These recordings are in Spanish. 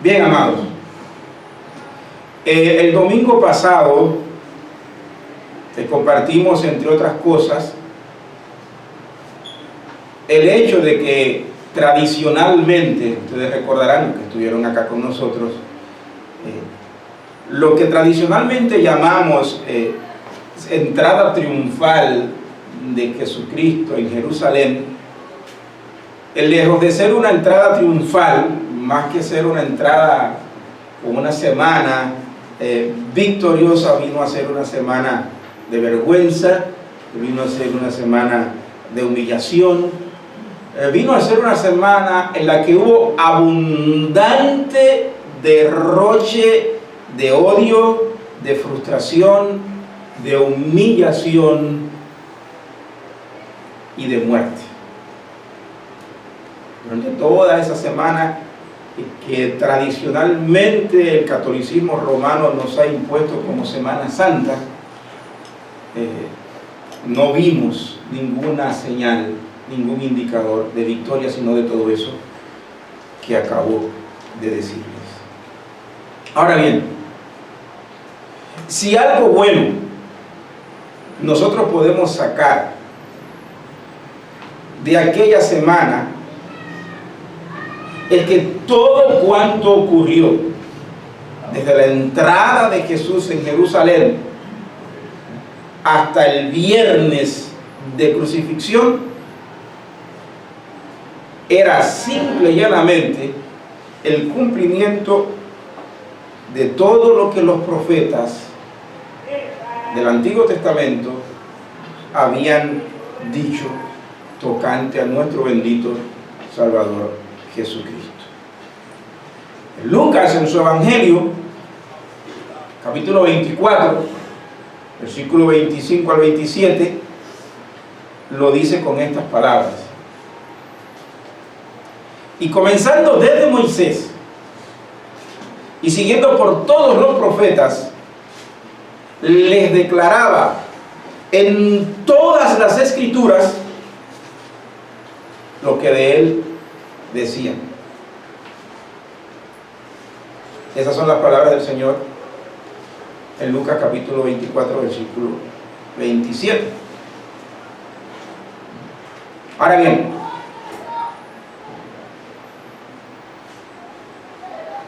Bien, amados, el domingo pasado compartimos, entre otras cosas, el hecho de que tradicionalmente, ustedes recordarán los que estuvieron acá con nosotros, lo que tradicionalmente llamamos entrada triunfal de Jesucristo en Jerusalén, lejos de ser una entrada triunfal, más que ser una entrada con una semana victoriosa, vino a ser una semana de vergüenza, vino a ser una semana de humillación, vino a ser una semana en la que hubo abundante derroche de odio, de frustración, de humillación y de muerte. Durante toda esa semana que tradicionalmente el catolicismo romano nos ha impuesto como Semana Santa, no vimos ninguna señal, ningún indicador de victoria, sino de todo eso que acabo de decirles. Ahora bien, si algo bueno nosotros podemos sacar de aquella semana, es que todo cuanto ocurrió desde la entrada de Jesús en Jerusalén hasta el viernes de crucifixión era simple y llanamente el cumplimiento de todo lo que los profetas del Antiguo Testamento habían dicho tocante a nuestro bendito Salvador Jesucristo. Lucas, en su Evangelio, capítulo 24, versículo 25 al 27, lo dice con estas palabras: y comenzando desde Moisés y siguiendo por todos los profetas, les declaraba en todas las escrituras lo que de él decían. Esas son las palabras del Señor en Lucas capítulo 24, versículo 27. Ahora bien,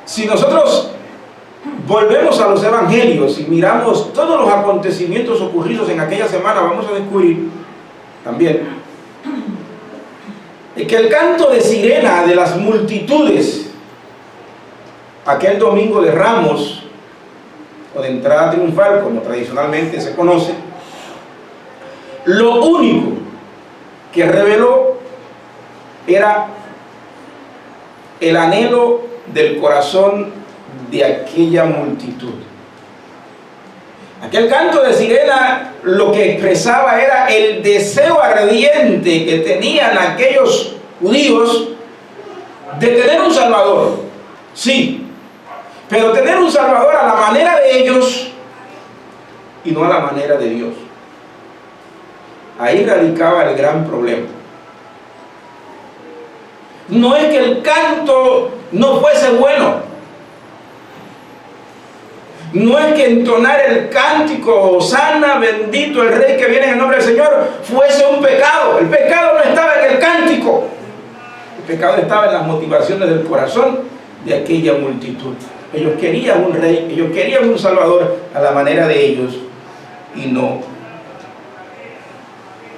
si nosotros volvemos a los evangelios y miramos todos los acontecimientos ocurridos en aquella semana, vamos a descubrir también que el canto de sirena de las multitudes aquel domingo de Ramos, o de entrada triunfal, como tradicionalmente se conoce, lo único que reveló era el anhelo del corazón de aquella multitud. Aquel canto de sirena lo que expresaba era el deseo ardiente que tenían aquellos judíos de tener un Salvador, sí, pero tener un Salvador a la manera de ellos y no a la manera de Dios. Ahí radicaba el gran problema. No es que el canto no fuese bueno, no es que entonar el cántico Hosana, bendito el Rey que viene en el nombre del Señor, fuese un pecado. El pecado no estaba en el cántico, el pecado estaba en las motivaciones del corazón de aquella multitud. Ellos querían un Rey, ellos querían un Salvador a la manera de ellos y no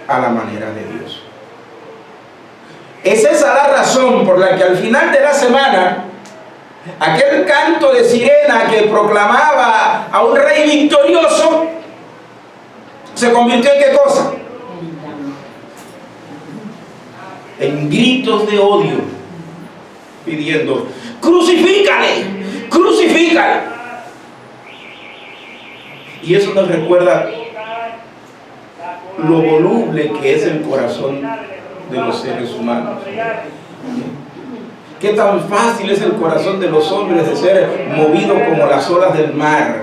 a la manera de Dios. Es esa la razón por la que al final de la semana aquel canto de sirena que proclamaba a un Rey victorioso se convirtió en ¿qué cosa? En gritos de odio, pidiendo: ¡crucifícale! ¡Crucifícale! Y eso nos recuerda lo voluble que es el corazón de los seres humanos. Qué tan fácil es el corazón de los hombres de ser movido como las olas del mar,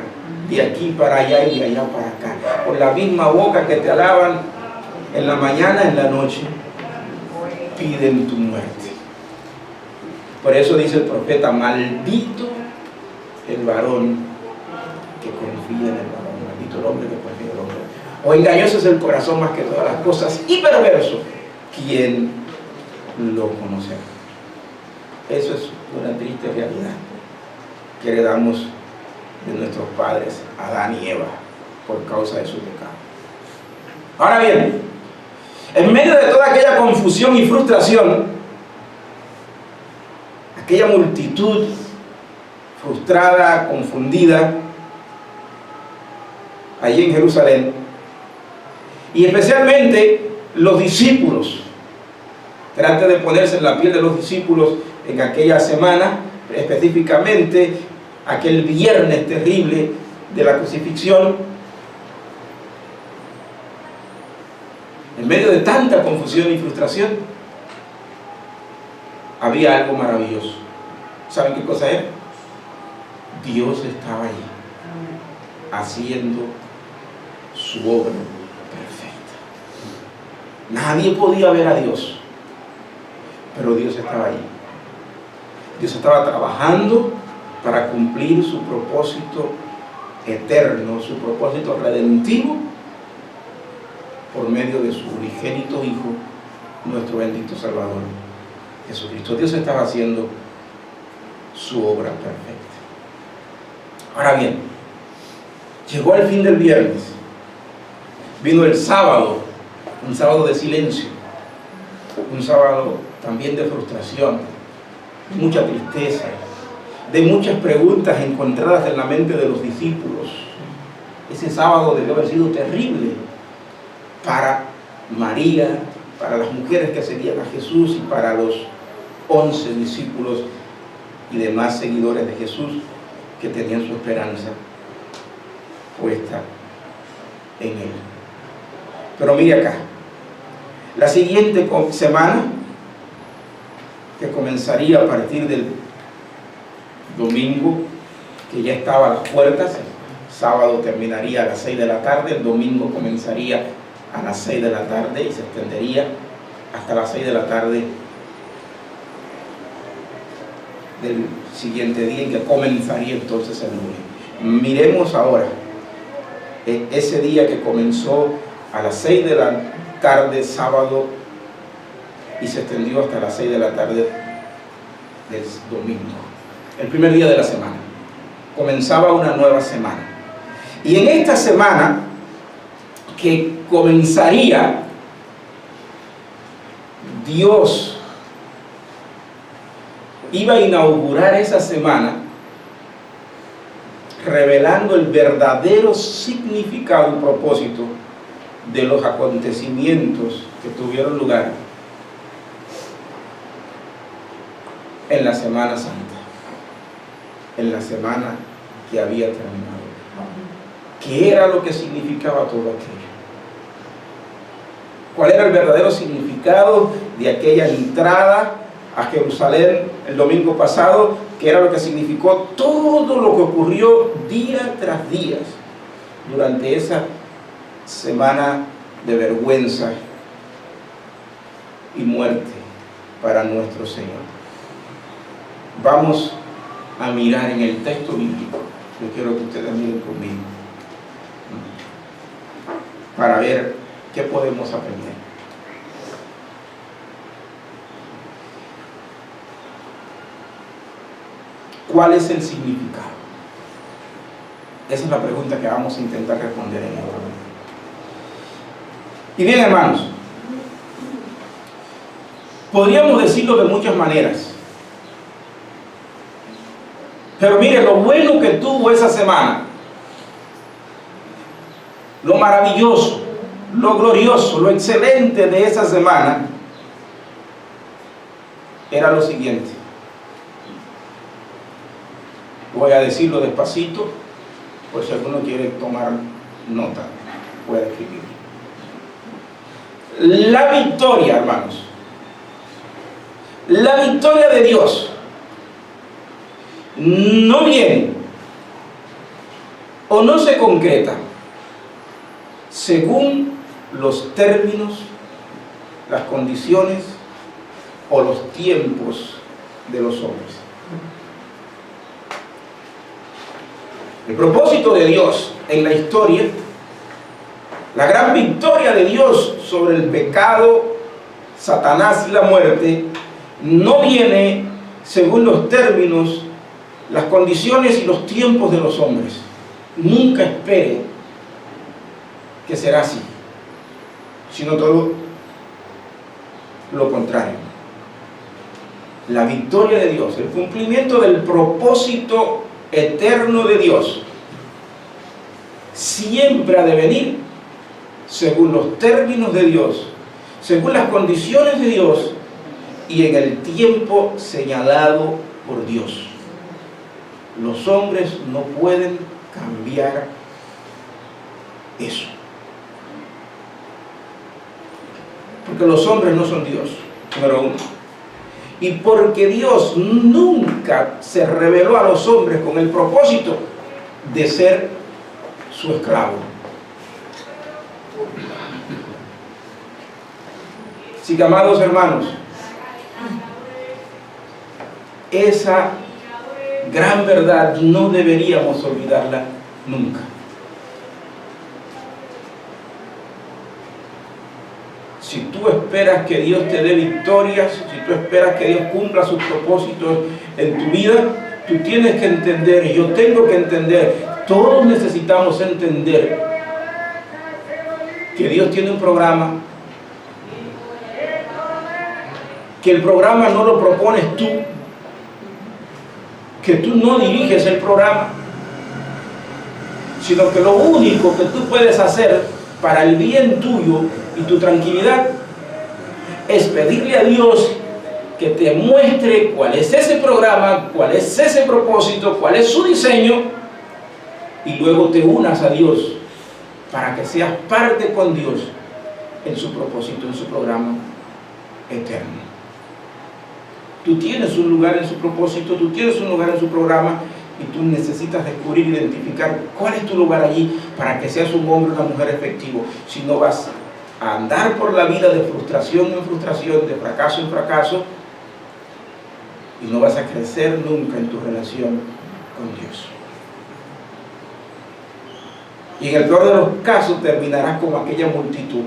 de aquí para allá y de allá para acá, con la misma boca que te alaban en la mañana, en la noche, piden tu muerte. Por eso dice el profeta: maldito el varón que confía en el varón, maldito el hombre que confía en el hombre. O engañoso es el corazón más que todas las cosas, y perverso, ¿quién lo conocerá? Eso es una triste realidad que heredamos de nuestros padres Adán y Eva por causa de su pecado. Ahora bien, en medio de toda aquella confusión y frustración, aquella multitud frustrada, confundida, allí en Jerusalén, y especialmente los discípulos, trate de ponerse en la piel de los discípulos en aquella semana, específicamente aquel viernes terrible de la crucifixión. En medio de tanta confusión y frustración, había algo maravilloso. ¿Saben qué cosa era? Dios estaba allí, haciendo su obra perfecta. Nadie podía ver a Dios, pero Dios estaba allí. Dios estaba trabajando para cumplir su propósito eterno, su propósito redentivo, por medio de su unigénito Hijo, nuestro bendito Salvador, Jesucristo. Dios estaba haciendo su obra perfecta. Ahora bien, llegó el fin del viernes, vino el sábado, un sábado de silencio, un sábado también de frustración, de mucha tristeza, de muchas preguntas encontradas en la mente de los discípulos. Ese sábado debió haber sido terrible para María, para las mujeres que seguían a Jesús y para los 11 discípulos y demás seguidores de Jesús que tenían su esperanza puesta en Él. Pero mire acá, la siguiente semana, que comenzaría a partir del domingo, que ya estaba a las puertas, el sábado terminaría a las 6 de la tarde, el domingo comenzaría a las 6 de la tarde y se extendería hasta las 6 de la tarde del siguiente día, en que comenzaría entonces el lunes. Miremos ahora ese día que comenzó a las 6 de la tarde, sábado, y se extendió hasta las 6 de la tarde del domingo. El primer día de la semana. Comenzaba una nueva semana. Y en esta semana que comenzaría, Dios iba a inaugurar esa semana revelando el verdadero significado y propósito de los acontecimientos que tuvieron lugar en la Semana Santa, en la semana que había terminado. ¿Qué era lo que significaba todo aquello? ¿Cuál era el verdadero significado de aquella entrada a Jerusalén el domingo pasado? ¿Qué era lo que significó todo lo que ocurrió día tras día durante esa semana de vergüenza y muerte para nuestro Señor? Vamos a mirar en el texto bíblico. Yo quiero que ustedes miren conmigo para ver qué podemos aprender. ¿Cuál es el significado? Esa es la pregunta que vamos a intentar responder en esta mañana. Y bien, hermanos, podríamos decirlo de muchas maneras. Pero mire, lo bueno que tuvo esa semana, lo maravilloso, lo glorioso, lo excelente de esa semana, era lo siguiente. Voy a decirlo despacito, por si alguno quiere tomar nota, puede escribir. La victoria, hermanos, la victoria de Dios no viene o no se concreta según los términos, las condiciones o los tiempos de los hombres. El propósito de Dios en la historia, la gran victoria de Dios sobre el pecado, Satanás y la muerte, no viene según los términos, las condiciones y los tiempos de los hombres. Nunca espere que será así, sino todo lo contrario. La victoria de Dios, el cumplimiento del propósito eterno de Dios, siempre ha de venir según los términos de Dios, según las condiciones de Dios y en el tiempo señalado por Dios. Los hombres no pueden cambiar eso, porque los hombres no son Dios, número uno, y porque Dios nunca se reveló a los hombres con el propósito de ser su esclavo. Así que, amados hermanos, esa gran verdad no deberíamos olvidarla nunca. Si tú esperas que Dios te dé victorias, si tú esperas que Dios cumpla sus propósitos en tu vida, tú tienes que entender, y yo tengo que entender, todos necesitamos entender que Dios tiene un programa, que el programa no lo propones tú, que tú no diriges el programa, sino que lo único que tú puedes hacer para el bien tuyo y tu tranquilidad es pedirle a Dios que te muestre cuál es ese programa, cuál es ese propósito, cuál es su diseño, y luego te unas a Dios para que seas parte con Dios en su propósito, en su programa eterno. Tú tienes un lugar en su propósito, tú tienes un lugar en su programa, y tú necesitas descubrir, identificar cuál es tu lugar allí para que seas un hombre o una mujer efectivo. Si no, vas a andar por la vida de frustración en frustración, de fracaso en fracaso, y no vas a crecer nunca en tu relación con Dios. Y en el peor de los casos terminarás como aquella multitud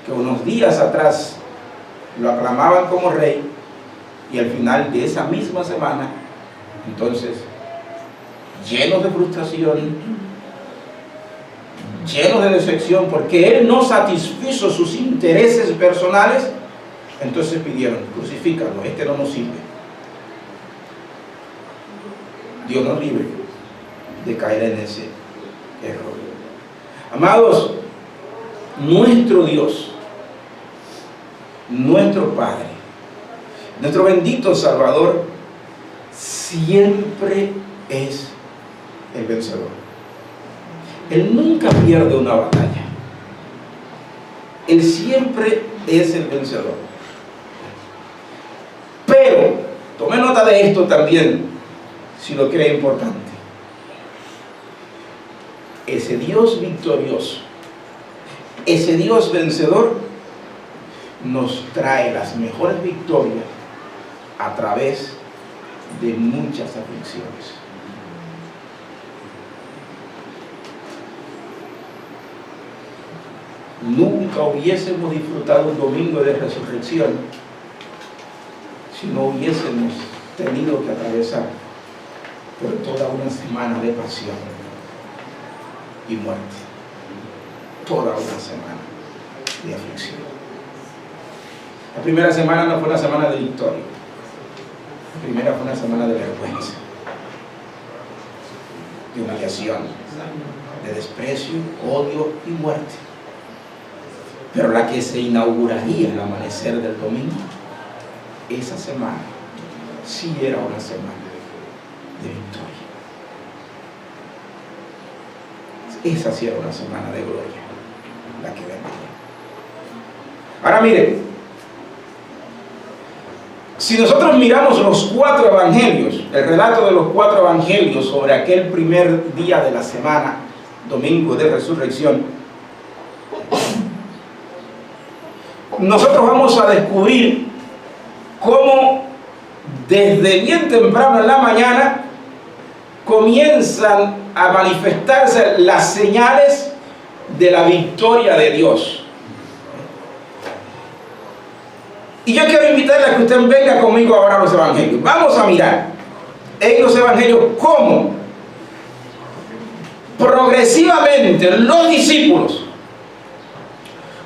que unos días atrás lo aclamaban como rey, y al final de esa misma semana, entonces, llenos de frustración, llenos de decepción, porque él no satisfizo sus intereses personales, entonces pidieron: crucifícalo, este no nos sirve. Dios nos libre de caer en ese error. Amados, nuestro Dios, nuestro Padre, nuestro bendito Salvador, siempre es el vencedor. Él nunca pierde una batalla. Él siempre es el vencedor. Pero, tome nota de esto también, si lo cree importante. Ese Dios victorioso, ese Dios vencedor, nos trae las mejores victorias a través de muchas aflicciones. Nunca hubiésemos disfrutado un domingo de resurrección si no hubiésemos tenido que atravesar por toda una semana de pasión y muerte, toda una semana de aflicción. La primera semana no fue una semana de victoria, la primera fue una semana de vergüenza, de humillación, de desprecio, odio y muerte. Pero la que se inauguraría el amanecer del domingo, esa semana sí era una semana de victoria. Esa sí era una semana de gloria, la que vendría. Ahora miren, si nosotros miramos los 4 evangelios, el relato de los 4 evangelios sobre aquel primer día de la semana, domingo de resurrección, nosotros vamos a descubrir cómo desde bien temprano en la mañana, comienzan a manifestarse las señales de la victoria de Dios. Y yo quiero invitarle a que usted venga conmigo ahora a los evangelios. Vamos a mirar en los evangelios cómo progresivamente los discípulos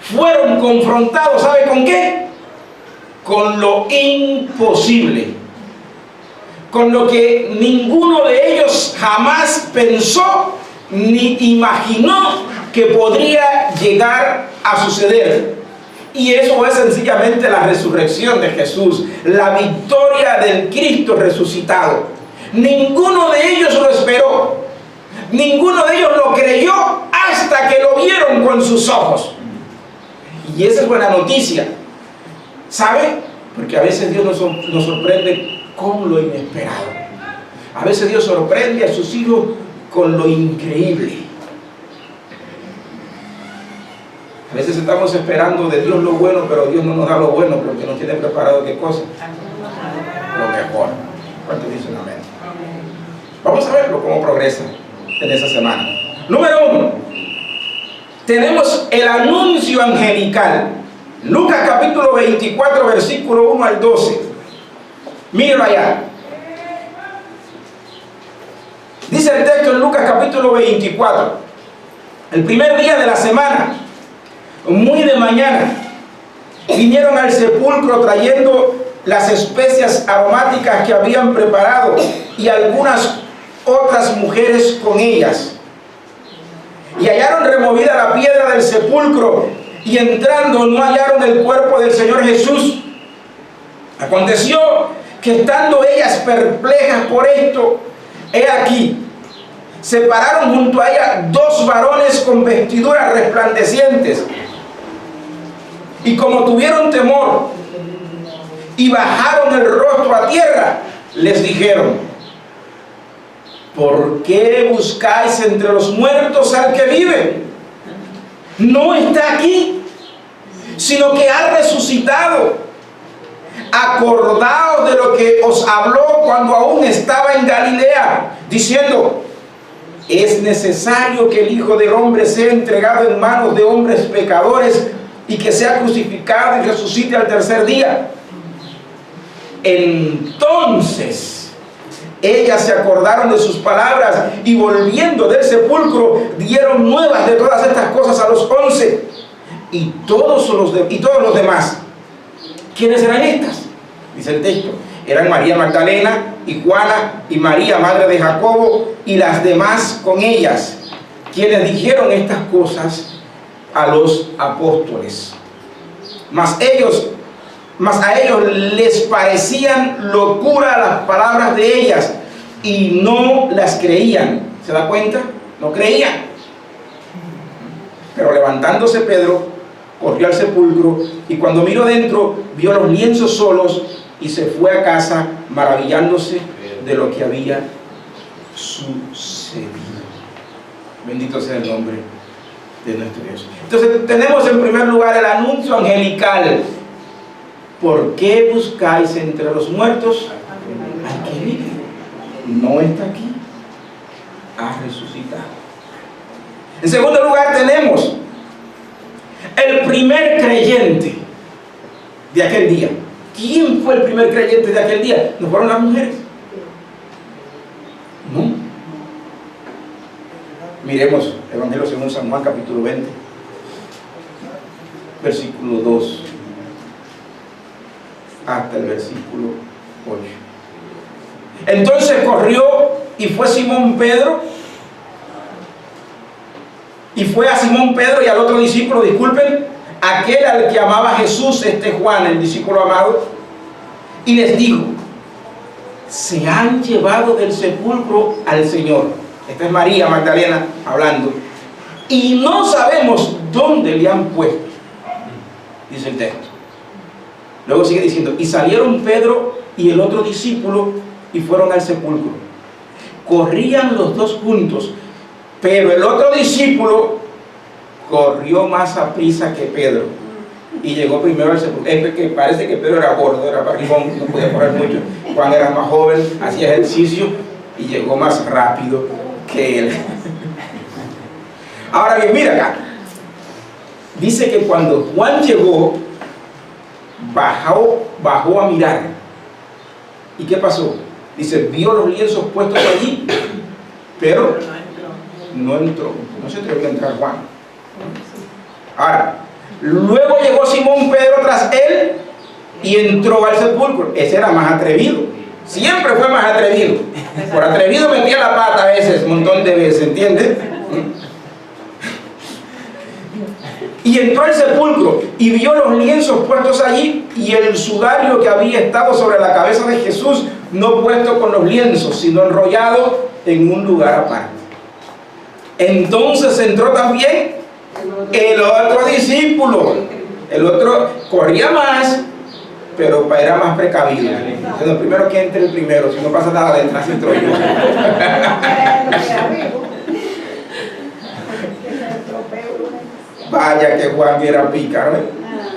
fueron confrontados, ¿sabe con qué? Con lo imposible, con lo que ninguno de ellos jamás pensó ni imaginó que podría llegar a suceder. Y eso es sencillamente la resurrección de Jesús, la victoria del Cristo resucitado. Ninguno de ellos lo esperó, ninguno de ellos lo creyó hasta que lo vieron con sus ojos. Y esa es buena noticia, ¿sabe? Porque a veces Dios nos sorprende con lo inesperado. A veces Dios sorprende a sus hijos con lo increíble. A veces estamos esperando de Dios lo bueno, pero Dios no nos da lo bueno porque nos tiene preparado ¿qué cosa? Lo mejor. ¿Cuántos dicen amén? Vamos a verlo cómo progresa en esa semana. Número 1. Tenemos el anuncio angelical. Lucas capítulo 24, versículo 1 al 12. Mírenlo allá. Dice el texto en Lucas capítulo 24. El primer día de la semana, muy de mañana, vinieron al sepulcro trayendo las especias aromáticas que habían preparado y algunas otras mujeres con ellas. Y hallaron removida la piedra del sepulcro, y entrando no hallaron el cuerpo del Señor Jesús. Aconteció que estando ellas perplejas por esto, he aquí, se pararon junto a ella dos varones con vestiduras resplandecientes. Y como tuvieron temor y bajaron el rostro a tierra, les dijeron: ¿por qué buscáis entre los muertos al que vive? No está aquí, sino que ha resucitado. Acordaos de lo que os habló cuando aún estaba en Galilea, diciendo: es necesario que el Hijo del Hombre sea entregado en manos de hombres pecadores y que sea crucificado y resucite al tercer día. Entonces ellas se acordaron de sus palabras y volviendo del sepulcro dieron nuevas de todas estas cosas a los 11 y todos los demás. ¿Quiénes eran estas? Dice el texto: eran María Magdalena y Juana y María, madre de Jacobo, y las demás con ellas, quienes dijeron estas cosas a los apóstoles. Mas a ellos les parecían locura las palabras de ellas y no las creían. ¿Se da cuenta? No creían. Pero levantándose Pedro, corrió al sepulcro y cuando miró dentro, vio los lienzos solos y se fue a casa maravillándose de lo que había sucedido. Bendito sea el nombre de nuestro Dios. Entonces tenemos en primer lugar el anuncio angelical. ¿Por qué buscáis entre los muertos al que vive? No está aquí, ha resucitado. En segundo lugar tenemos el primer creyente de aquel día. ¿Quién fue el primer creyente de aquel día? ¿No fueron las mujeres? No. Miremos Evangelio según San Juan capítulo 20, versículo 2 hasta el versículo 8. Entonces corrió y fue Simón Pedro, y fue a Simón Pedro y al otro discípulo, disculpen, aquel al que amaba Jesús, Juan, el discípulo amado, y les dijo: se han llevado del sepulcro al Señor. Esta es María Magdalena hablando, y no sabemos dónde le han puesto, dice el texto. Luego sigue diciendo: y salieron Pedro y el otro discípulo y fueron al sepulcro. Corrían los dos juntos, pero el otro discípulo corrió más aprisa que Pedro y llegó primero al sepulcro. Es que parece que Pedro era gordo, era barrigón, no podía correr mucho. Juan era más joven, hacía ejercicio y llegó más rápido que él. Ahora bien, mira acá. Dice que cuando Juan llegó, bajó a mirar. ¿Y qué pasó? Dice, vio los lienzos puestos allí, pero no entró. No se atrevió a entrar Juan. Ahora, luego llegó Simón Pedro tras él y entró al sepulcro. Ese era más atrevido. Siempre fue más atrevido. Por atrevido metía la pata a veces, un montón de veces, ¿entiendes? Y entró al sepulcro y vio los lienzos puestos allí y el sudario que había estado sobre la cabeza de Jesús, no puesto con los lienzos, sino enrollado en un lugar aparte. Entonces entró también el otro discípulo. El otro corría más, pero era más precavido. Entonces, primero que entre el primero, si no pasa nada, detrás entro yo. Vaya que Juan era pícaro, ¿eh?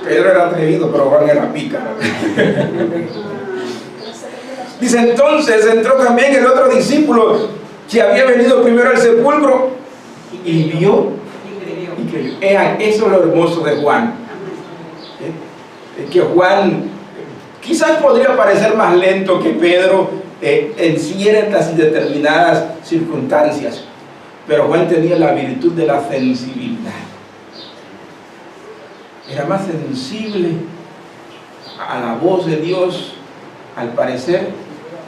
Pedro era atrevido, pero Juan era pícaro. Dice, entonces entró también el otro discípulo que había venido primero al sepulcro y vio y creyó. Eso es lo hermoso de Juan. Que Juan quizás podría parecer más lento que Pedro en ciertas y determinadas circunstancias, pero Juan tenía la virtud de la sensibilidad. Era más sensible a la voz de Dios, al parecer,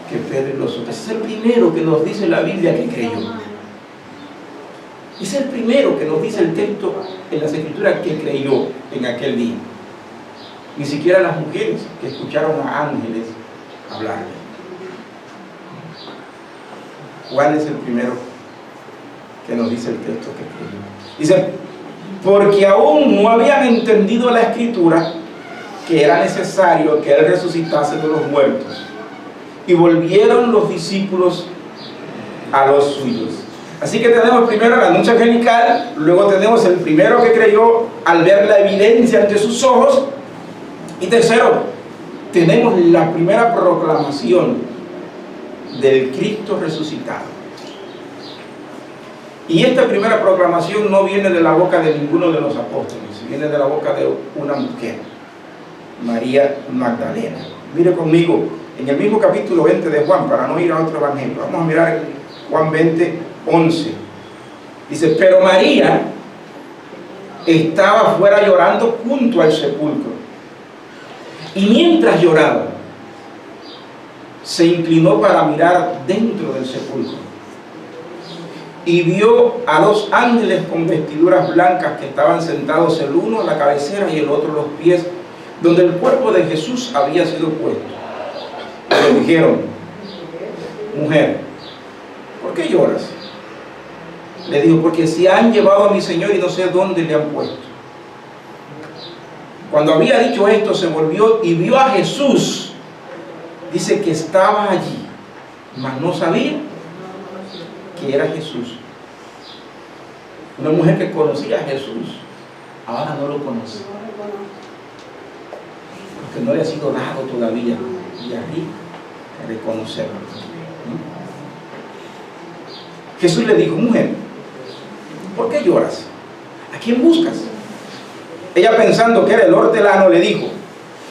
que Pedro y los otros. Ese es el primero que nos dice la Biblia que creyó. Es el primero que nos dice el texto en las Escrituras que creyó en aquel día. Ni siquiera las mujeres que escucharon a ángeles hablar. Juan es el primero que nos dice el texto que creyó. Dice, porque aún no habían entendido la Escritura que era necesario que Él resucitase de los muertos. Y volvieron los discípulos a los suyos. Así que tenemos primero la anuncia angelical, luego tenemos el primero que creyó al ver la evidencia ante sus ojos, y tercero, tenemos la primera proclamación del Cristo resucitado. Y esta primera proclamación no viene de la boca de ninguno de los apóstoles, viene de la boca de una mujer, María Magdalena. Mire conmigo, en el mismo capítulo 20 de Juan, para no ir a otro evangelio, vamos a mirar Juan 20, 11. Dice, pero María estaba afuera llorando junto al sepulcro. Y mientras lloraba, se inclinó para mirar dentro del sepulcro. Y vio a dos ángeles con vestiduras blancas que estaban sentados, el uno a la cabecera y el otro a los pies, donde el cuerpo de Jesús había sido puesto. Y le dijeron, mujer, ¿por qué lloras? Le dijo, porque se han llevado a mi Señor y no sé dónde le han puesto. Cuando había dicho esto, se volvió y vio a Jesús. Dice que estaba allí, mas no sabía que era Jesús. Una mujer que conocía a Jesús, ahora no lo conoce, porque no le ha sido dado todavía y ahí reconocerlo. Jesús le dijo, mujer, ¿por qué lloras? ¿A quién buscas? Ella, pensando que era el hortelano, le dijo,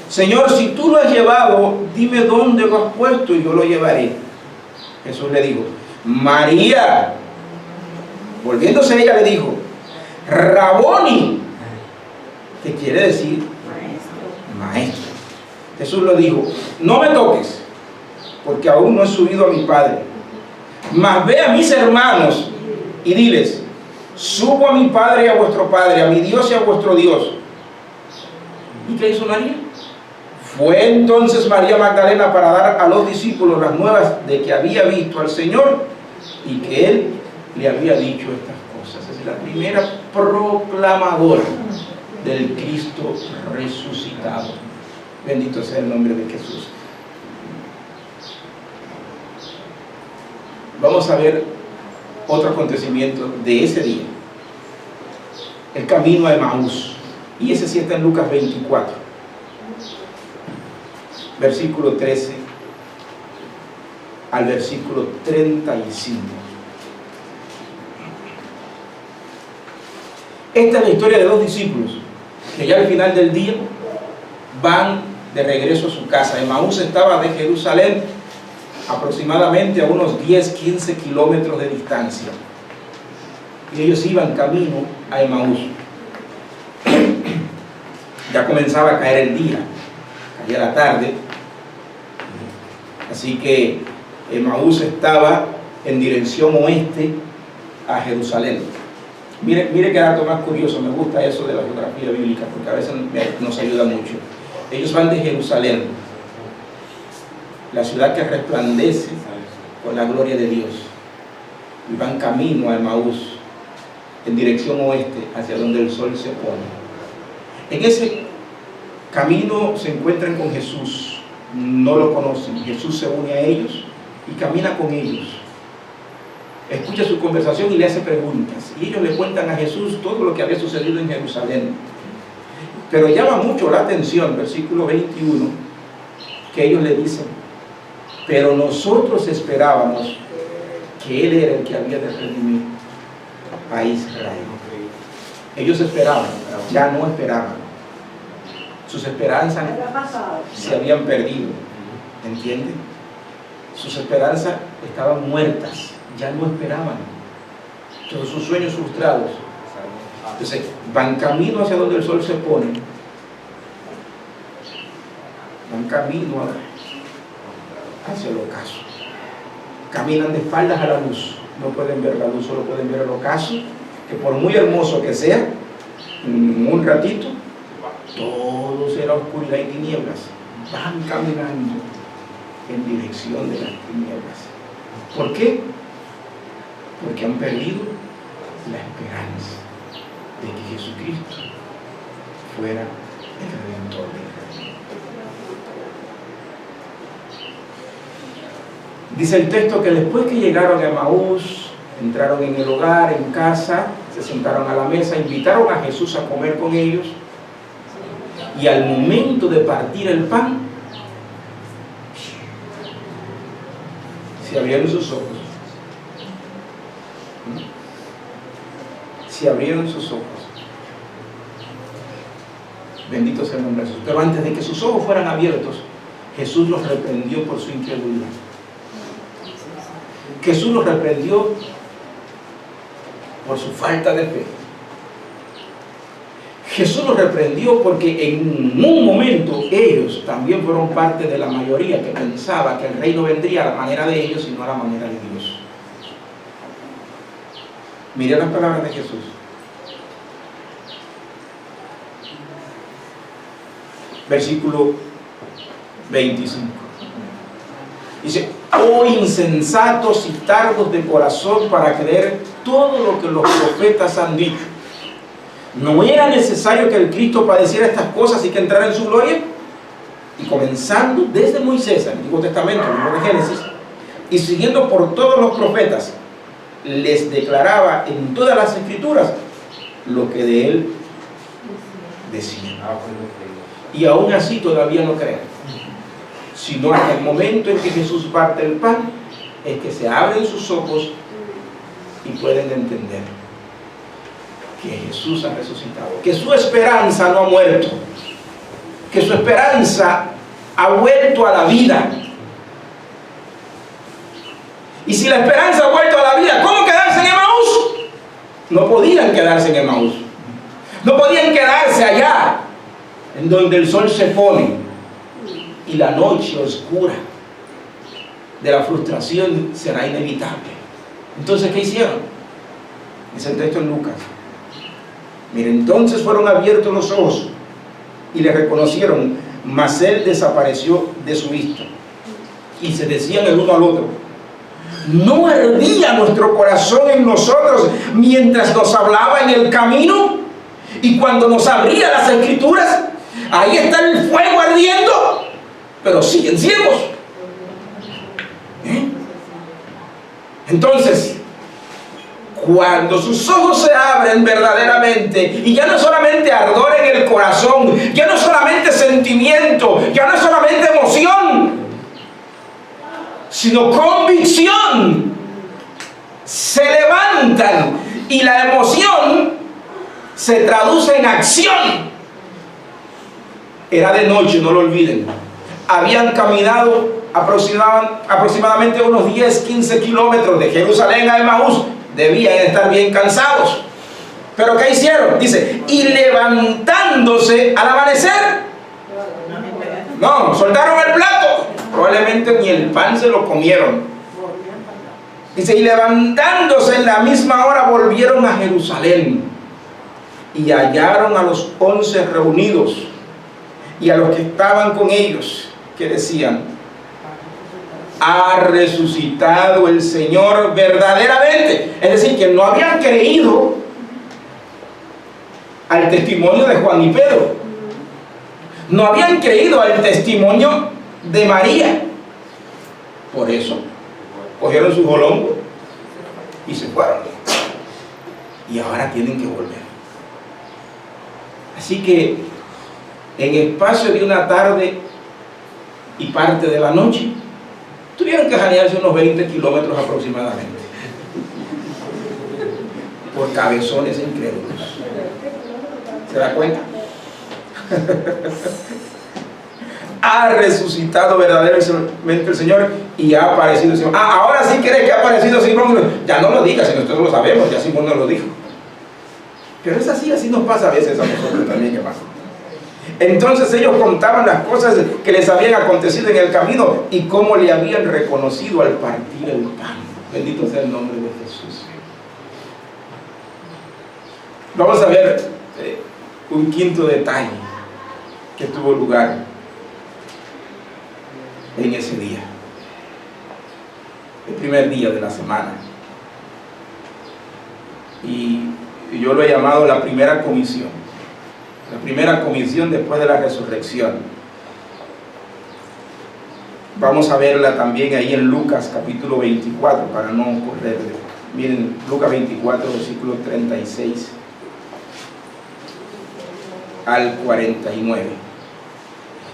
Señor, si tú lo has llevado, dime dónde lo has puesto y yo lo llevaré. Jesús le dijo, María. Volviéndose ella le dijo, Raboni, que quiere decir maestro. Jesús le dijo, no me toques, porque aún no he subido a mi Padre, mas ve a mis hermanos y diles, subo a mi Padre y a vuestro Padre, a mi Dios y a vuestro Dios. ¿Y qué hizo María? Fue entonces María Magdalena para dar a los discípulos las nuevas de que había visto al Señor y que Él le había dicho estas cosas. Es la primera proclamadora del Cristo resucitado. Bendito sea el nombre de Jesús. Vamos a ver otro acontecimiento de ese día. El camino a Emaús. Y ese sí está en Lucas 24, versículo 13 al versículo 35. Esta es la historia de dos discípulos que ya al final del día van de regreso a su casa. Emaús estaba de Jerusalén aproximadamente a unos 10-15 kilómetros de distancia. Y ellos iban camino a Emaús. Ya comenzaba a caer el día, caía la tarde. Así que Emaús estaba en dirección oeste a Jerusalén. Mire qué dato más curioso, me gusta eso de la geografía bíblica, porque a veces nos ayuda mucho. Ellos van de Jerusalén, la ciudad que resplandece con la gloria de Dios, y van camino a Emaús, en dirección oeste, hacia donde el sol se pone. En ese camino se encuentran con Jesús, no lo conocen. Jesús se une a ellos y camina con ellos. Escucha su conversación y le hace preguntas. Y ellos le cuentan a Jesús todo lo que había sucedido en Jerusalén. Pero llama mucho la atención, versículo 21, que ellos le dicen: pero nosotros esperábamos que Él era el que había de redimir a Israel. Ellos esperaban, ya no esperaban. Sus esperanzas se habían perdido, ¿entienden? Sus esperanzas estaban muertas, ya no esperaban. Todos sus sueños frustrados. Entonces, van camino hacia donde el sol se pone. Van camino hacia el ocaso. Caminan de espaldas a la luz. No pueden ver la luz, solo pueden ver el ocaso, que por muy hermoso que sea, en un ratito, todo será oscuridad y tinieblas. Van caminando en dirección de las tinieblas. ¿Por qué? Porque han perdido la esperanza de que Jesucristo fuera el Redentor del reino. Dice el texto que después que llegaron a Emaús, entraron en el hogar, en casa, se sentaron a la mesa, invitaron a Jesús a comer con ellos, y al momento de partir el pan, se abrieron sus ojos. Se abrieron sus ojos. Bendito sea el nombre de Jesús. Pero antes de que sus ojos fueran abiertos, Jesús los reprendió por su incredulidad. Jesús los reprendió por su falta de fe. Jesús los reprendió porque en un momento ellos también fueron parte de la mayoría que pensaba que el reino vendría a la manera de ellos y no a la manera de Dios. Mire las palabras de Jesús. Versículo 25. Dice: oh insensatos y tardos de corazón para creer todo lo que los profetas han dicho. ¿No era necesario que el Cristo padeciera estas cosas y que entrara en su gloria? Y comenzando desde Moisés, el Antiguo Testamento, el libro de Génesis, y siguiendo por todos los profetas, les declaraba en todas las escrituras lo que de él decía. Y aún así todavía no creen, sino hasta el momento en que Jesús parte el pan, es que se abren sus ojos y pueden entender que Jesús ha resucitado, que su esperanza no ha muerto, que su esperanza ha vuelto a la vida. Y si la esperanza ha vuelto a la vida, ¿cómo quedarse en Emaús? No podían quedarse en Emaús. No podían quedarse allá, en donde el sol se pone y la noche oscura de la frustración será inevitable. Entonces, ¿qué hicieron? Dice el texto en Lucas. Mire, entonces fueron abiertos los ojos y le reconocieron, mas él desapareció de su vista. Y se decían el uno al otro: ¿no ardía nuestro corazón en nosotros mientras nos hablaba en el camino? Y cuando nos abría las escrituras, ahí está el fuego ardiendo, pero siguen ciegos. Entonces, Cuando sus ojos se abren verdaderamente, y ya no solamente ardor en el corazón, ya no solamente sentimiento, ya no solamente emoción, sino convicción, se levantan y la emoción se traduce en acción. Era de noche, no lo olviden. Habían caminado aproximadamente unos 10-15 kilómetros de Jerusalén a Emaús. Debían estar bien cansados. ¿Pero qué hicieron? Dice, y levantándose al amanecer. No, soltaron el plato. Probablemente ni el pan se lo comieron. Dice, y levantándose en la misma hora volvieron a Jerusalén. Y hallaron a los 11 reunidos y a los que estaban con ellos, que decían, ha resucitado el Señor verdaderamente. Es decir, que no habían creído al testimonio de Juan y Pedro. No habían creído al testimonio de María. Por eso, cogieron su jolongo y se fueron. Y ahora tienen que volver. Así que, en espacio de una tarde y parte de la noche, tuvieron que janearse unos 20 kilómetros aproximadamente por cabezones incrédulos. ¿Se da cuenta? Ha resucitado verdaderamente el Señor y ha aparecido Simón. Ahora sí crees que ha aparecido Simón. Ya no lo digas, si nosotros lo sabemos, ya Simón nos lo dijo. Pero es así, así nos pasa a veces a nosotros también, ¿qué pasa? Entonces ellos contaban las cosas que les habían acontecido en el camino y cómo le habían reconocido al partir el pan. Bendito sea el nombre de Jesús. Vamos a ver un quinto detalle que tuvo lugar en ese día. El primer día de la semana. Y yo lo he llamado la primera comisión. La primera comisión después de la resurrección. Vamos a verla también ahí en Lucas capítulo 24 para no correr. Miren, Lucas 24 versículo 36 al 49.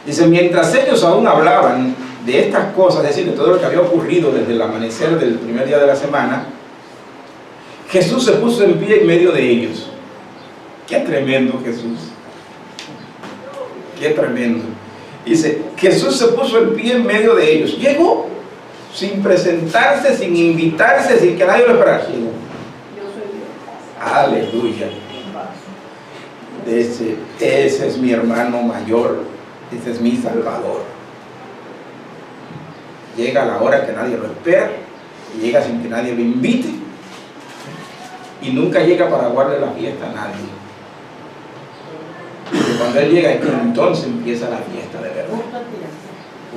Dice, mientras ellos aún hablaban de estas cosas, es decir, de todo lo que había ocurrido desde el amanecer del primer día de la semana, Jesús se puso en pie en medio de ellos. ¡Qué tremendo Jesús! ¡Qué tremendo! Dice, Jesús se puso en pie en medio de ellos. Llegó sin presentarse, sin invitarse, sin que nadie lo esperara. Llegó. Aleluya. Ese es mi hermano mayor. Ese es mi Salvador. Llega a la hora que nadie lo espera. Y llega sin que nadie lo invite. Y nunca llega para guardar la fiesta a nadie. Porque cuando Él llega es que entonces empieza la fiesta de verdad.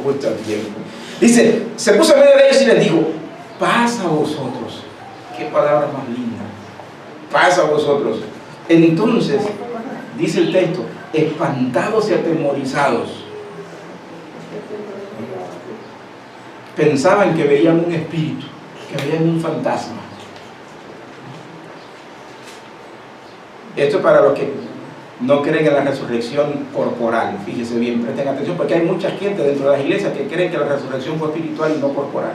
Justo el tiempo. Dice, se puso en medio de ellos y les dijo, paz a vosotros. Qué palabra más linda. Paz a vosotros. Entonces, dice el texto, espantados y atemorizados, pensaban que veían un espíritu, que veían un fantasma. Esto es para los que no creen en la resurrección corporal. Fíjese bien, presten atención, porque hay mucha gente dentro de las iglesias que creen que la resurrección fue espiritual y no corporal.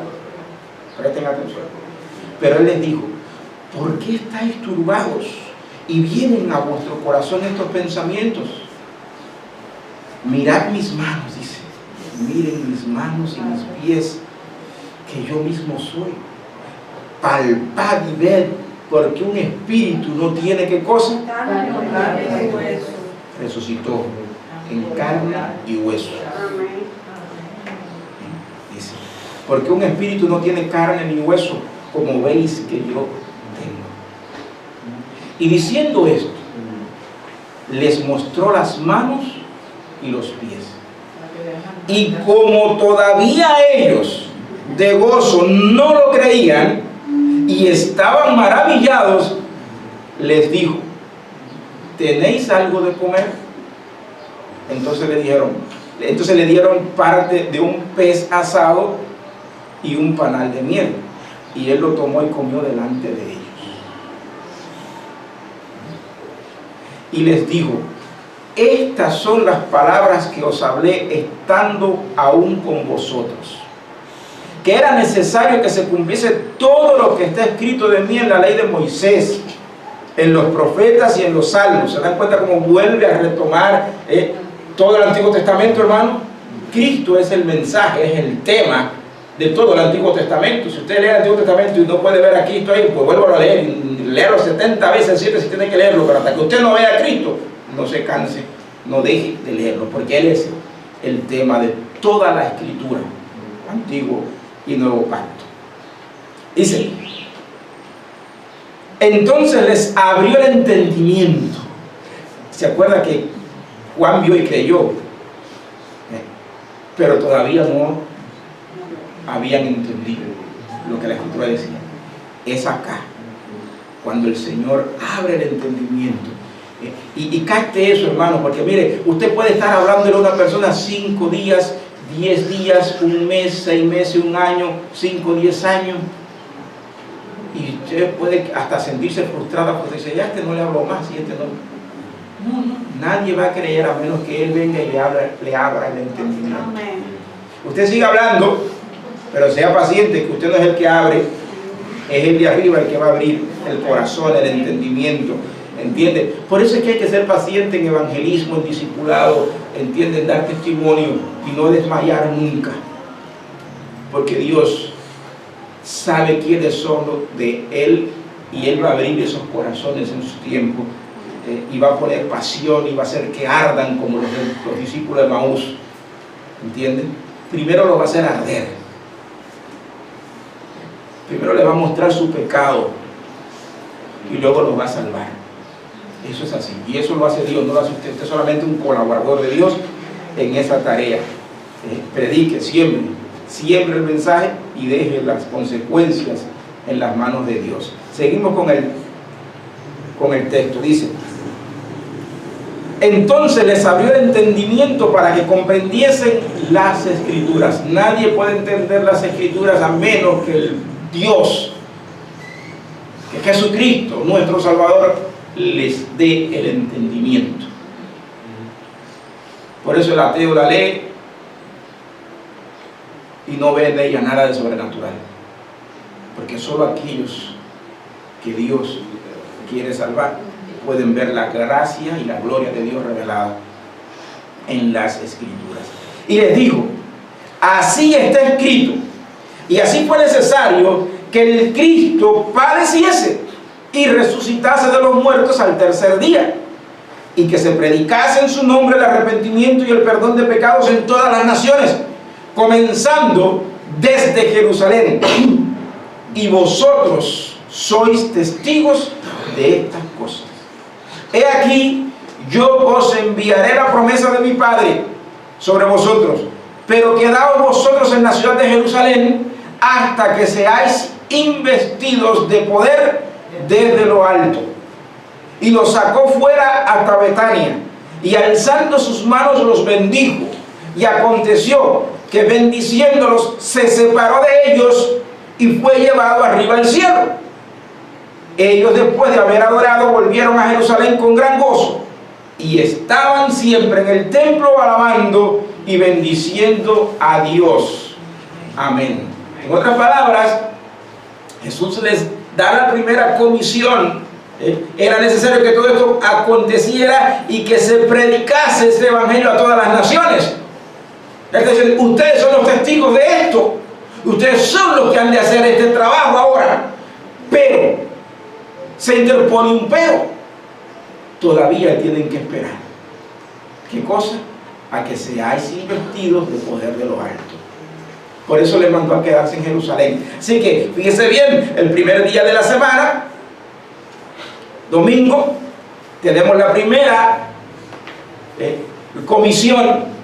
Presten atención. Pero Él les dijo, ¿por qué estáis turbados y vienen a vuestro corazón estos pensamientos? Mirad mis manos, dice. Miren mis manos y mis pies, que yo mismo soy. Palpad y ved, porque un espíritu no tiene ¿qué cosa? Carne y hueso. Resucitó en carne y hueso. Dice, porque un espíritu no tiene carne ni hueso, como veis que yo tengo. Y diciendo esto, les mostró las manos y los pies. Y como todavía ellos de gozo no lo creían y estaban maravillados, les dijo, ¿tenéis algo de comer? Entonces le dieron parte de un pez asado y un panal de miel, y Él lo tomó y comió delante de ellos. y les dijo: estas son las palabras que os hablé estando aún con vosotros, que era necesario que se cumpliese todo lo que está escrito de mí en la ley de Moisés, en los profetas y en los salmos. ¿Se dan cuenta cómo vuelve a retomar todo el Antiguo Testamento, hermano? Cristo es el mensaje, es el tema de todo el Antiguo Testamento. Si usted lee el Antiguo Testamento y no puede ver a Cristo ahí, pues vuélvalo a leer, léalo 70 veces 7 si tiene que leerlo, pero hasta que usted no vea a Cristo, no se canse, no deje de leerlo, porque Él es el tema de toda la Escritura, Antiguo y Nuevo Pacto. Dice: entonces les abrió el entendimiento. ¿Se acuerda que Juan vio y creyó? Pero todavía no habían entendido lo que la Escritura decía. Es acá cuando el Señor abre el entendimiento. Y capte eso, hermano, porque mire, usted puede estar hablándole a una persona 5 días, 10 días, un mes, 6 meses, un año, 5, 10 años, y usted puede hasta sentirse frustrada porque dice: ya no le hablo más, y no, nadie va a creer a menos que Él venga y le abra el entendimiento. Amén. Usted siga hablando, pero sea paciente, que usted no es el que abre, es el de arriba el que va a abrir el corazón, el entendimiento. ¿Entiende? Por eso es que hay que ser paciente en evangelismo, en discipulado, ¿entiende? En dar testimonio y no desmayar nunca. Porque Dios sabe quiénes son los de Él, y Él va a abrir esos corazones en su tiempo, y va a poner pasión y va a hacer que ardan como los discípulos de Maús. ¿Entienden? Primero lo va a hacer arder. Primero le va a mostrar su pecado y luego lo va a salvar. Eso es así, y eso lo hace Dios, no lo hace usted. Usted es solamente un colaborador de Dios en esa tarea. Predique, siembre el mensaje y deje las consecuencias en las manos de Dios. Seguimos con el texto. Dice: entonces les abrió el entendimiento para que comprendiesen las Escrituras. Nadie puede entender las Escrituras a menos que el Dios, que Jesucristo, nuestro Salvador, les dé el entendimiento. Por eso el ateo la lee y no ve en ella nada de sobrenatural, porque solo aquellos que Dios quiere salvar pueden ver la gracia y la gloria de Dios revelada en las Escrituras. Y les dijo: así está escrito, y así fue necesario que el Cristo padeciese y resucitase de los muertos al tercer día, y que se predicase en su nombre el arrepentimiento y el perdón de pecados en todas las naciones, comenzando desde Jerusalén. Y vosotros sois testigos de estas cosas. He aquí, yo os enviaré la promesa de mi Padre sobre vosotros, pero quedaos vosotros en la ciudad de Jerusalén hasta que seáis investidos de poder desde lo alto. Y los sacó fuera hasta Betania, y alzando sus manos los bendijo. Y aconteció que bendiciéndolos se separó de ellos y fue llevado arriba al cielo. Ellos, después de haber adorado, volvieron a Jerusalén con gran gozo, y estaban siempre en el templo alabando y bendiciendo a Dios. Amén. En otras palabras, Jesús les da la primera comisión. Era necesario que todo esto aconteciera y que se predicase este evangelio a todas las naciones. Es decir, ustedes son los testigos de esto, ustedes son los que han de hacer este trabajo ahora. Pero se interpone un pero: todavía tienen que esperar. ¿Qué cosa? A que seáis investidos de poder de lo alto. Por eso les mandó a quedarse en Jerusalén. Así que fíjese bien, el primer día de la semana, domingo, tenemos la primera comisión.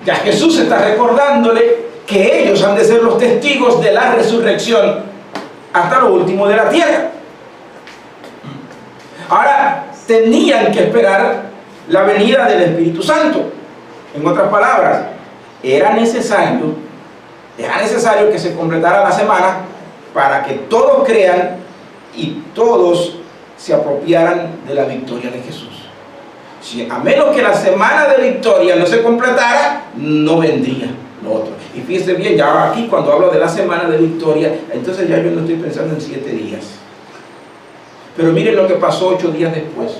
Ya Jesús está recordándole que ellos han de ser los testigos de la resurrección hasta lo último de la tierra. Ahora, tenían que esperar la venida del Espíritu Santo. En otras palabras, era necesario que se completara la semana para que todos crean y todos se apropiaran de la victoria de Jesús. A menos que la semana de victoria no se completara, no vendría lo otro. Y fíjense bien, ya aquí cuando hablo de la semana de victoria, entonces ya yo no estoy pensando en 7 días. Pero miren lo que pasó 8 días después.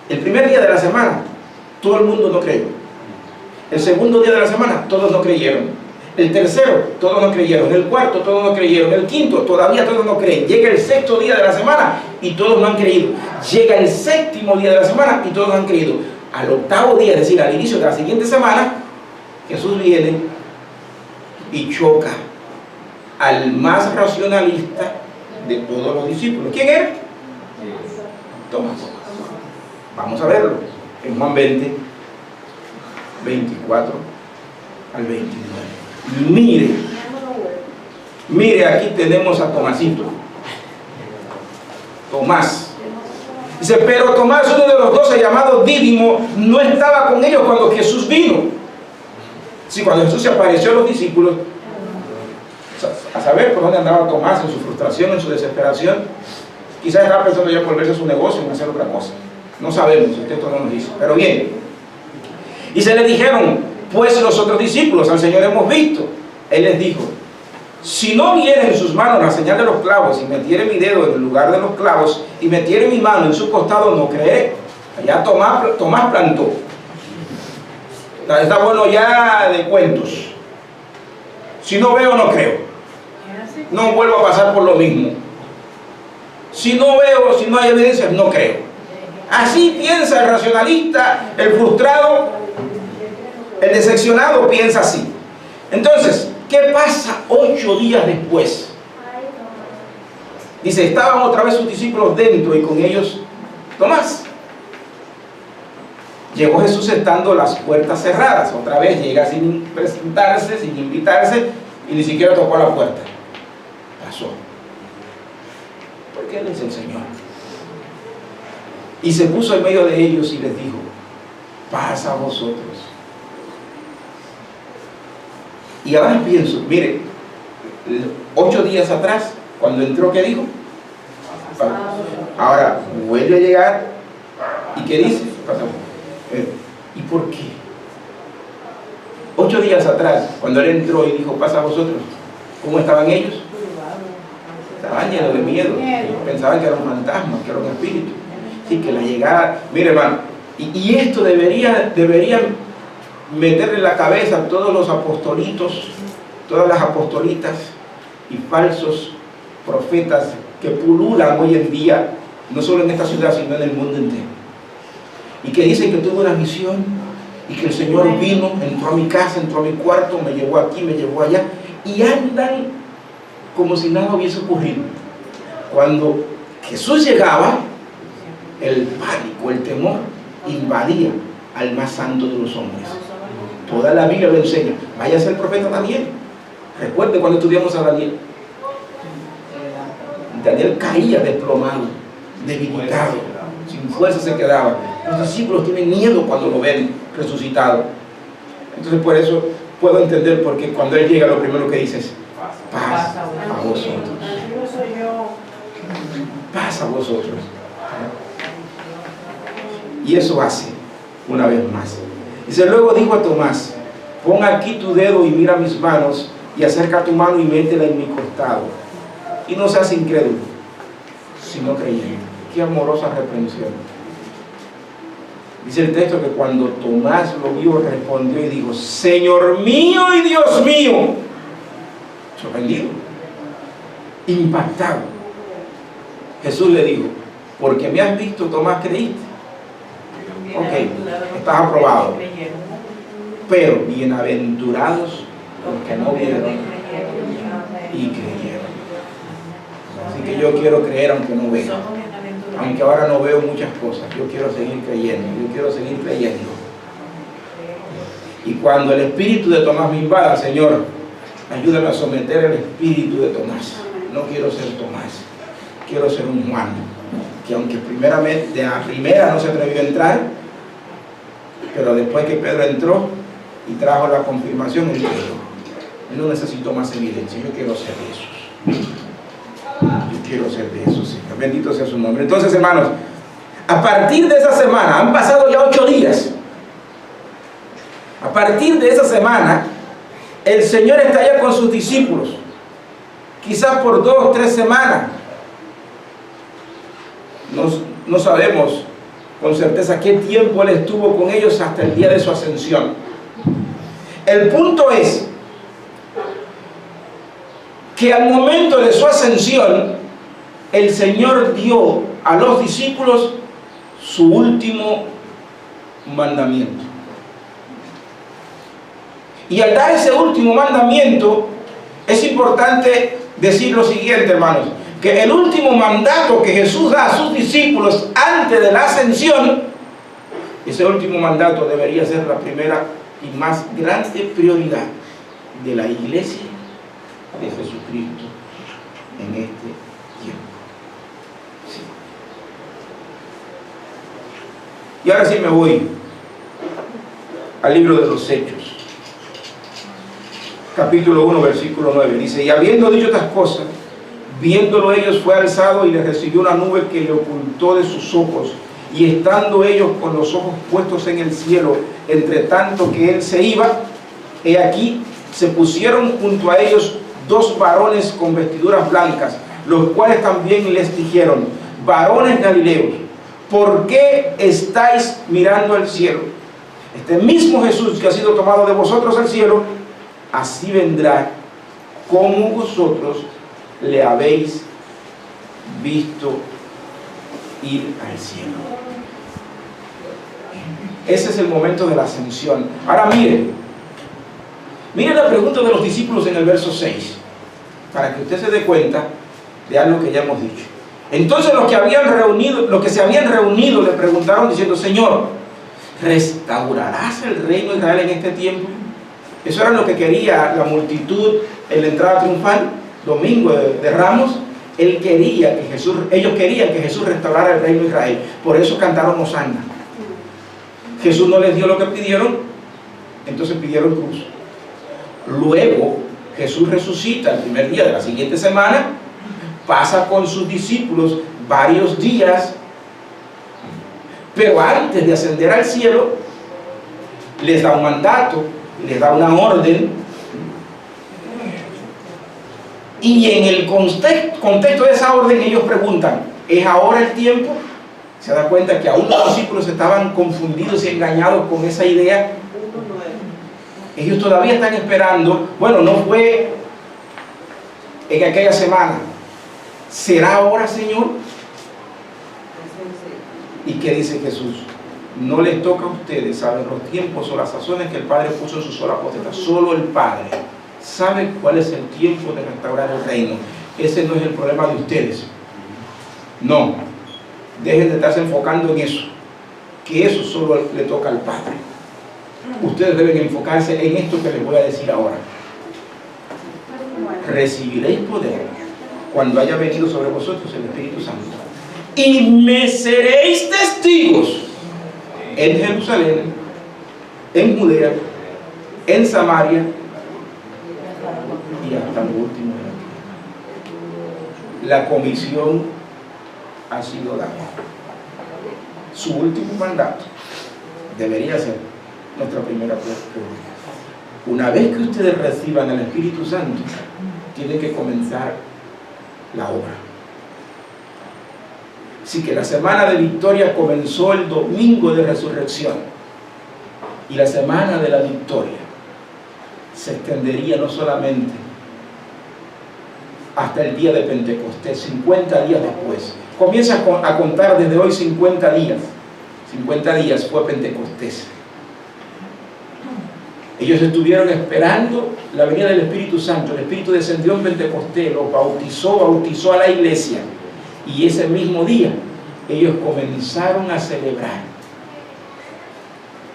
El primer día de la semana, todo el mundo no creyó. El segundo día de la semana, todos no creyeron. El tercero, todos no creyeron. El cuarto, todos no creyeron. El quinto, todavía todos no creen. Llega el sexto día de la semana y todos no han creído. Llega el séptimo día de la semana y todos no han creído. Al octavo día, es decir, al inicio de la siguiente semana, Jesús viene y choca al más racionalista de todos los discípulos. ¿Quién era? Tomás. Vamos a verlo en Juan 20, 24 al 29. Mire, aquí tenemos a Tomasito. Tomás. Dice, pero Tomás, uno de los 12 llamado Dídimo, no estaba con ellos cuando Jesús vino. Sí, cuando Jesús se apareció a los discípulos, a saber por dónde andaba Tomás en su frustración, en su desesperación. Quizás estaba pensando ya en volverse a su negocio, en hacer otra cosa. No sabemos, el texto no nos dice. Pero bien. Y se le dijeron, pues los otros discípulos, al Señor hemos visto. Él les dijo, si no viere en sus manos la señal de los clavos y metiere mi dedo en el lugar de los clavos y metiere mi mano en su costado, no creeré. Allá Tomás plantó. Está bueno ya de cuentos. Si no veo, no creo. No vuelvo a pasar por lo mismo. Si no veo, si no hay evidencia, no creo. Así piensa el racionalista, el frustrado, el decepcionado piensa así. Entonces, ¿qué pasa 8 días después? Dice, estaban otra vez sus discípulos dentro y con ellos Tomás. Llegó Jesús estando las puertas cerradas. Otra vez llega sin presentarse, sin invitarse y ni siquiera tocó la puerta. Pasó. Porque Él es el Señor. Y se puso en medio de ellos y les dijo, paz a vosotros. Y ahora pienso, mire, 8 días atrás, cuando entró, ¿qué dijo? Ahora vuelve a llegar y ¿qué dice? ¿Y por qué? 8 días atrás, cuando él entró y dijo, pasa a vosotros, ¿cómo estaban ellos? Estaban llenos de miedo. Pensaban que era un fantasma, que era un espíritu. Así que la llegada, mire hermano, y esto deberían meterle en la cabeza a todos los apostolitos, todas las apostolitas y falsos profetas que pululan hoy en día, no solo en esta ciudad, sino en el mundo entero. Y que dicen que tuvo una misión y que el Señor vino, entró a mi casa, entró a mi cuarto, me llevó aquí, me llevó allá, y andan como si nada hubiese ocurrido. Cuando Jesús llegaba, el pánico, el temor invadía al más santo de los hombres. Toda la Biblia lo enseña. Vaya a ser el profeta Daniel. Recuerde cuando estudiamos a Daniel. Daniel caía desplomado, debilitado, sin fuerza se quedaba. Los discípulos tienen miedo cuando lo ven resucitado. Entonces por eso puedo entender por qué cuando Él llega lo primero que dice es paz a vosotros. Paz a vosotros. Y eso hace una vez más. Dice, luego dijo a Tomás, pon aquí tu dedo y mira mis manos, y acerca tu mano y métela en mi costado. Y no seas incrédulo, sino creyente. Qué amorosa reprensión. Dice el texto que cuando Tomás lo vio, respondió y dijo, Señor mío y Dios mío. Sorprendido, impactado. Jesús le dijo, porque me has visto, Tomás, creíste. Ok, estás aprobado. Pero bienaventurados los que no vieron y creyeron. Así que yo quiero creer aunque no vea. Aunque ahora no veo muchas cosas, yo quiero seguir creyendo, yo quiero seguir creyendo. Y cuando el espíritu de Tomás me invada, Señor, ayúdame a someter el espíritu de Tomás. No quiero ser Tomás, quiero ser un Juan, que aunque primeramente, de la primera no se atrevió a entrar, pero después que Pedro entró y trajo la confirmación, él creyó. Él no necesitó más evidencia. Yo quiero ser de esos. Yo quiero ser de esos, Señor. Bendito sea su nombre. Entonces, hermanos, A partir de esa semana, han pasado ya 8 días. A partir de esa semana, el Señor está ya con sus discípulos. Quizás por 2 o 3 semanas. No sabemos con certeza qué tiempo Él estuvo con ellos hasta el día de su ascensión. El punto es que al momento de su ascensión, el Señor dio a los discípulos su último mandamiento. Y al dar ese último mandamiento, es importante decir lo siguiente, hermanos, que el último mandato que Jesús da a sus discípulos antes de la ascensión, ese último mandato debería ser la primera y más grande prioridad de la iglesia de Jesucristo en este tiempo. Sí. Y ahora sí me voy al libro de los Hechos. Capítulo 1, versículo 9. Dice: y habiendo dicho estas cosas, viéndolo ellos, fue alzado y le recibió una nube que le ocultó de sus ojos. Y estando ellos con los ojos puestos en el cielo, entre tanto que él se iba, he aquí, se pusieron junto a ellos 2 varones con vestiduras blancas, los cuales también les dijeron: varones galileos, ¿por qué estáis mirando al cielo? Este mismo Jesús que ha sido tomado de vosotros al cielo, así vendrá como vosotros le habéis visto ir al cielo. Ese es el momento de la ascensión. Ahora miren la pregunta de los discípulos en el verso 6, para que usted se dé cuenta de algo que ya hemos dicho. Entonces los que se habían reunido le preguntaron diciendo: Señor, ¿restaurarás el reino de Israel en este tiempo? Eso era lo que quería la multitud en la entrada triunfal, domingo de Ramos. Ellos querían que Jesús restaurara el reino de Israel. Por eso cantaron Hosanna. Jesús no les dio lo que pidieron, entonces pidieron cruz. Luego Jesús resucita el primer día de la siguiente semana, pasa con sus discípulos varios días, pero antes de ascender al cielo, les da un mandato, les da una orden, y en el contexto de esa orden ellos preguntan: ¿es ahora el tiempo? Se da cuenta que aún los discípulos estaban confundidos y engañados con esa idea. Ellos todavía están esperando. Bueno, no fue en aquella semana. ¿Será ahora, Señor? ¿Y qué dice Jesús? No les toca a ustedes saber los tiempos o las sazones que el Padre puso en su sola potestad. Solo el Padre sabe cuál es el tiempo de restaurar el reino. Ese no es el problema de ustedes. No. Dejen de estarse enfocando en eso. Que eso solo le toca al Padre. Ustedes deben enfocarse en esto que les voy a decir ahora. Recibiréis poder cuando haya venido sobre vosotros el Espíritu Santo. Y me seréis testigos en Jerusalén, en Judea, en Samaria y hasta lo último de la tierra. La comisión ha sido dada. Su último mandato debería ser nuestra primera prioridad. Una vez que ustedes reciban el Espíritu Santo, tienen que comenzar la obra. Así que la semana de victoria comenzó el domingo de resurrección, y la semana de la victoria se extendería no solamente hasta el día de Pentecostés, 50 días después. Comienza a contar desde hoy 50 días. 50 días fue Pentecostés. Ellos estuvieron esperando la venida del Espíritu Santo. El Espíritu descendió en Pentecostés, los bautizó a la iglesia. Y ese mismo día ellos comenzaron a celebrar.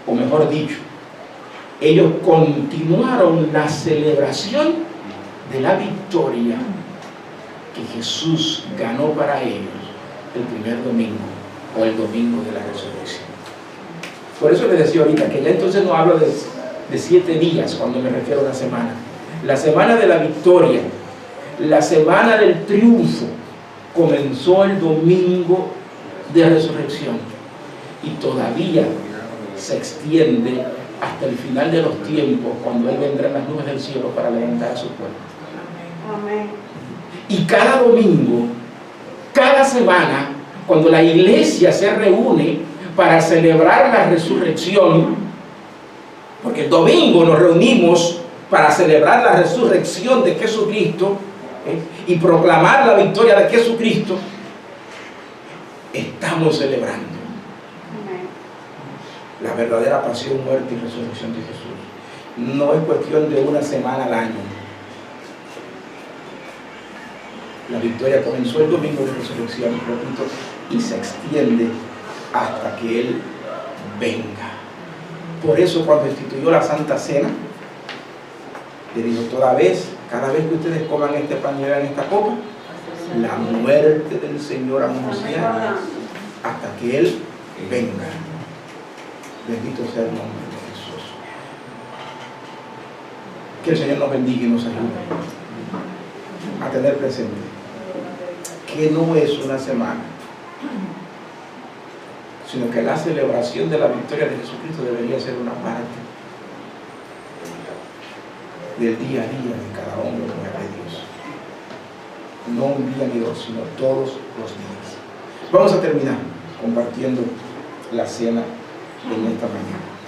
O mejor dicho, ellos continuaron la celebración de la victoria que Jesús ganó para ellos el primer domingo, o el domingo de la resurrección. Por eso les decía ahorita que ya entonces no hablo de 7 días cuando me refiero a una semana. La semana de la victoria, la semana del triunfo, comenzó el domingo de resurrección, y todavía se extiende hasta el final de los tiempos, cuando Él vendrá en las nubes del cielo para levantar a su pueblo. Amén. Y cada domingo, cada semana, cuando la iglesia se reúne para celebrar la resurrección, porque el domingo nos reunimos para celebrar la resurrección de Jesucristo, y proclamar la victoria de Jesucristo, estamos celebrando la verdadera pasión, muerte y resurrección de Jesús. No es cuestión de una semana al año. La victoria comenzó el domingo de resurrección, repito, y se extiende hasta que Él venga. Por eso, cuando instituyó la Santa Cena, le dijo: cada vez que ustedes coman este pan y beban esta copa, la muerte del Señor anunciará hasta que Él venga. Bendito sea el nombre de Jesús. Que el Señor nos bendiga y nos ayude a tener presente que no es una semana, sino que la celebración de la victoria de Jesucristo debería ser una parte del día a día de cada hombre y mujer de Dios. No un día ni dos, sino todos los días. Vamos a terminar compartiendo la cena en esta mañana.